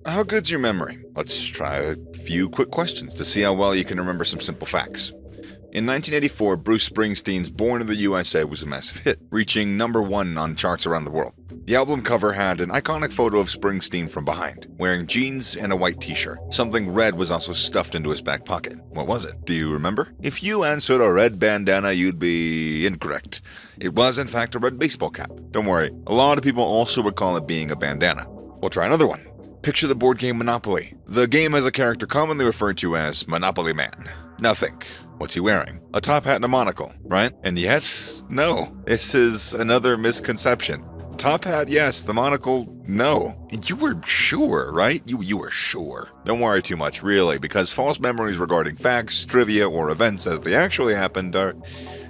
How good's your memory? Let's try a few quick questions to see how well you can remember some simple facts. In 1984, Bruce Springsteen's Born in the USA was a massive hit, reaching #1 on charts around the world. The album cover had an iconic photo of Springsteen from behind, wearing jeans and a white t-shirt. Something red was also stuffed into his back pocket. What was it? Do you remember? If you answered a red bandana, you'd be incorrect. It was, in fact, a red baseball cap. Don't worry, a lot of people also recall it being a bandana. We'll try another one. Picture the board game Monopoly. The game has a character commonly referred to as Monopoly Man. Now think. What's he wearing? A top hat and a monocle, right? And yet, no. This is another misconception. Top hat, yes. The monocle, no. And you were sure, right? You were sure. Don't worry too much, really, because false memories regarding facts, trivia, or events as they actually happened are,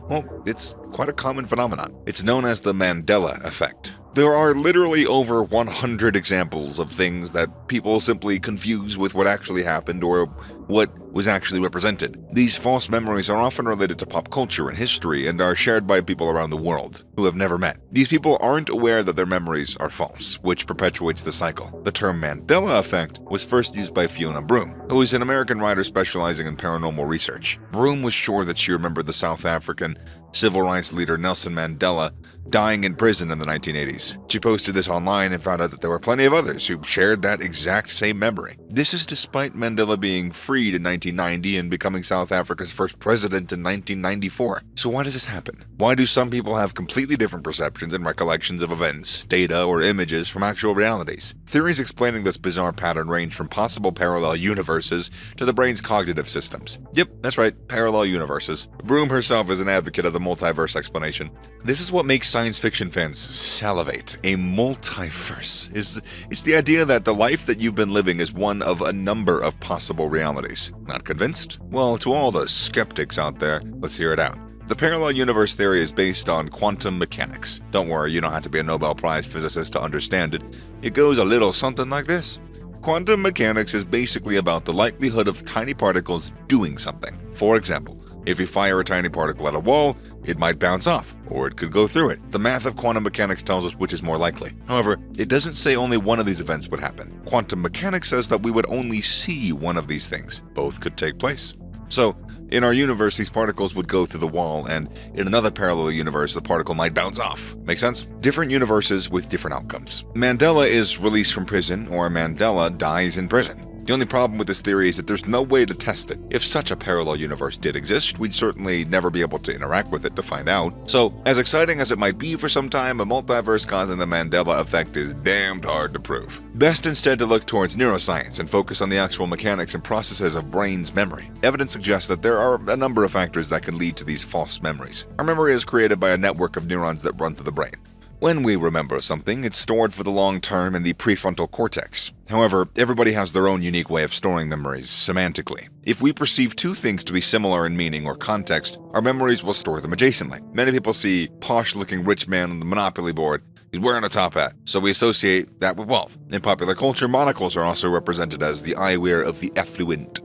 well, it's quite a common phenomenon. It's known as the Mandela Effect. There are literally over 100 examples of things that people simply confuse with what actually happened or what was actually represented. These false memories are often related to pop culture and history and are shared by people around the world who have never met. These people aren't aware that their memories are false, which perpetuates the cycle. The term Mandela Effect was first used by Fiona Broome, who is an American writer specializing in paranormal research. Broome was sure that she remembered the South African civil rights leader Nelson Mandela dying in prison in the 1980s. She posted this online and found out that there were plenty of others who shared that exact same memory. This is despite Mandela being freed in 1990 and becoming South Africa's first president in 1994. So why does this happen? Why do some people have completely different perceptions and recollections of events, data, or images from actual realities? Theories explaining this bizarre pattern range from possible parallel universes to the brain's cognitive systems. Yep, that's right, parallel universes. Broome herself is an advocate of the multiverse explanation. This is what makes science fiction fans salivate. A multiverse is the idea that the life that you've been living is one of a number of possible realities. Not convinced? Well, to all the skeptics out there, let's hear it out. The parallel universe theory is based on quantum mechanics. Don't worry, you don't have to be a Nobel Prize physicist to understand it. It goes a little something like this. Quantum mechanics is basically about the likelihood of tiny particles doing something. For example, if you fire a tiny particle at a wall, it might bounce off, or it could go through it. The math of quantum mechanics tells us which is more likely. However, it doesn't say only one of these events would happen. Quantum mechanics says that we would only see one of these things. Both could take place. So, in our universe, these particles would go through the wall, and in another parallel universe, the particle might bounce off. Make sense? Different universes with different outcomes. Mandela is released from prison, or Mandela dies in prison. The only problem with this theory is that there's no way to test it. If such a parallel universe did exist, we'd certainly never be able to interact with it to find out. So, as exciting as it might be for some time, a multiverse causing the Mandela effect is damned hard to prove. Best instead to look towards neuroscience and focus on the actual mechanics and processes of brain's memory. Evidence suggests that there are a number of factors that can lead to these false memories. Our memory is created by a network of neurons that run through the brain. When we remember something, it's stored for the long term in the prefrontal cortex. However, everybody has their own unique way of storing memories, semantically. If we perceive two things to be similar in meaning or context, our memories will store them adjacently. Many people see posh-looking rich man on the Monopoly board. He's wearing a top hat, so we associate that with wealth. In popular culture, monocles are also represented as the eyewear of the affluent.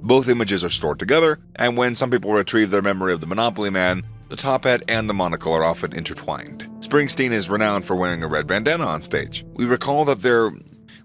Both images are stored together, and when some people retrieve their memory of the Monopoly man, the top hat and the monocle are often intertwined. Springsteen is renowned for wearing a red bandana on stage. We recall that there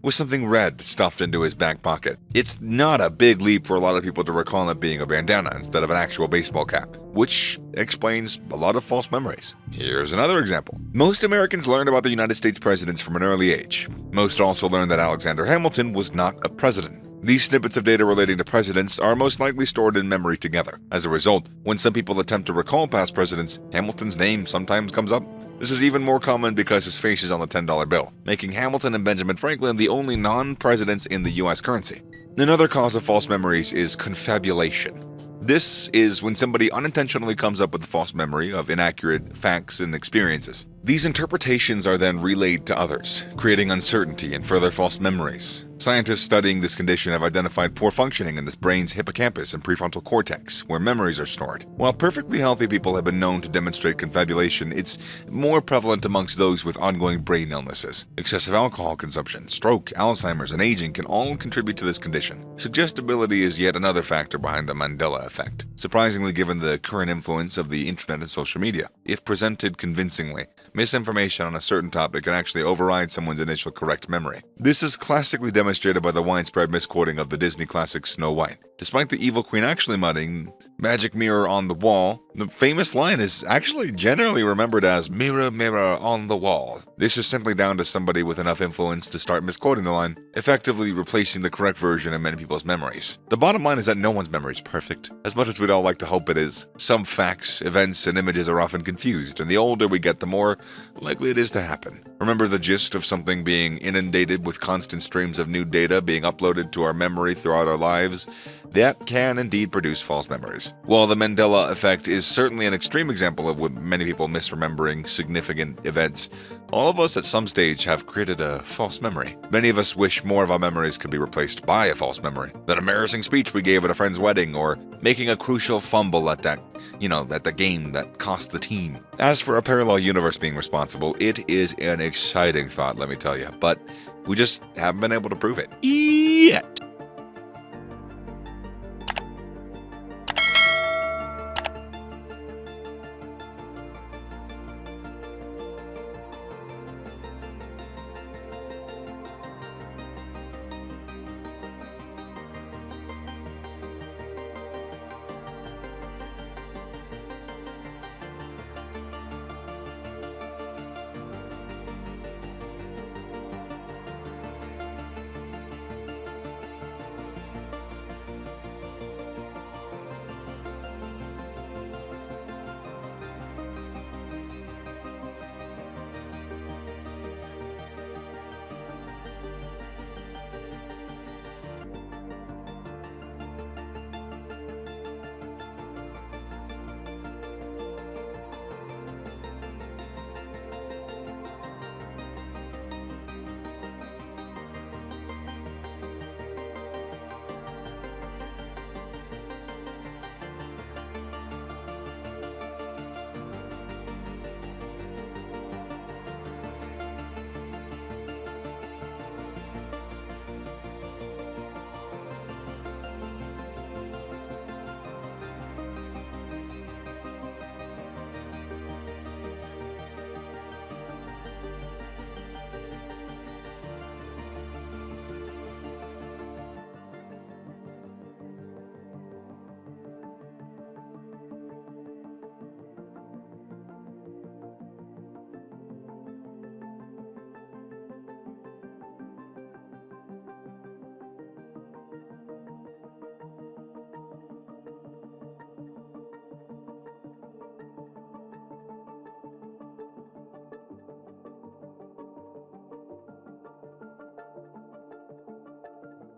was something red stuffed into his back pocket. It's not a big leap for a lot of people to recall it being a bandana instead of an actual baseball cap, which explains a lot of false memories. Here's another example. Most Americans learned about the United States presidents from an early age. Most also learned that Alexander Hamilton was not a president. These snippets of data relating to presidents are most likely stored in memory together. As a result, when some people attempt to recall past presidents, Hamilton's name sometimes comes up. This is even more common because his face is on the $10 bill, making Hamilton and Benjamin Franklin the only non-presidents in the US currency. Another cause of false memories is confabulation. This is when somebody unintentionally comes up with a false memory of inaccurate facts and experiences. These interpretations are then relayed to others, creating uncertainty and further false memories. Scientists studying this condition have identified poor functioning in this brain's hippocampus and prefrontal cortex, where memories are stored. While perfectly healthy people have been known to demonstrate confabulation, it's more prevalent amongst those with ongoing brain illnesses. Excessive alcohol consumption, stroke, Alzheimer's, and aging can all contribute to this condition. Suggestibility is yet another factor behind the Mandela effect, surprisingly given the current influence of the internet and social media. If presented convincingly, misinformation on a certain topic can actually override someone's initial correct memory. This is classically demonstrated demonstrated by the widespread misquoting of the Disney classic Snow White. Despite the evil queen actually muttering, "Magic mirror on the wall," the famous line is actually generally remembered as "Mirror, mirror on the wall." This is simply down to somebody with enough influence to start misquoting the line, effectively replacing the correct version in many people's memories. The bottom line is that no one's memory is perfect, as much as we'd all like to hope it is. Some facts, events, and images are often confused, and the older we get, the more likely it is to happen. Remember the gist of something being inundated with constant streams of new data being uploaded to our memory throughout our lives? That can indeed produce false memories. While the Mandela Effect is certainly an extreme example of what many people misremembering significant events, all of us at some stage have created a false memory. Many of us wish more of our memories could be replaced by a false memory. That embarrassing speech we gave at a friend's wedding, or making a crucial fumble at the game that cost the team. As for a parallel universe being responsible, it is an exciting thought, let me tell you, but we just haven't been able to prove it yet.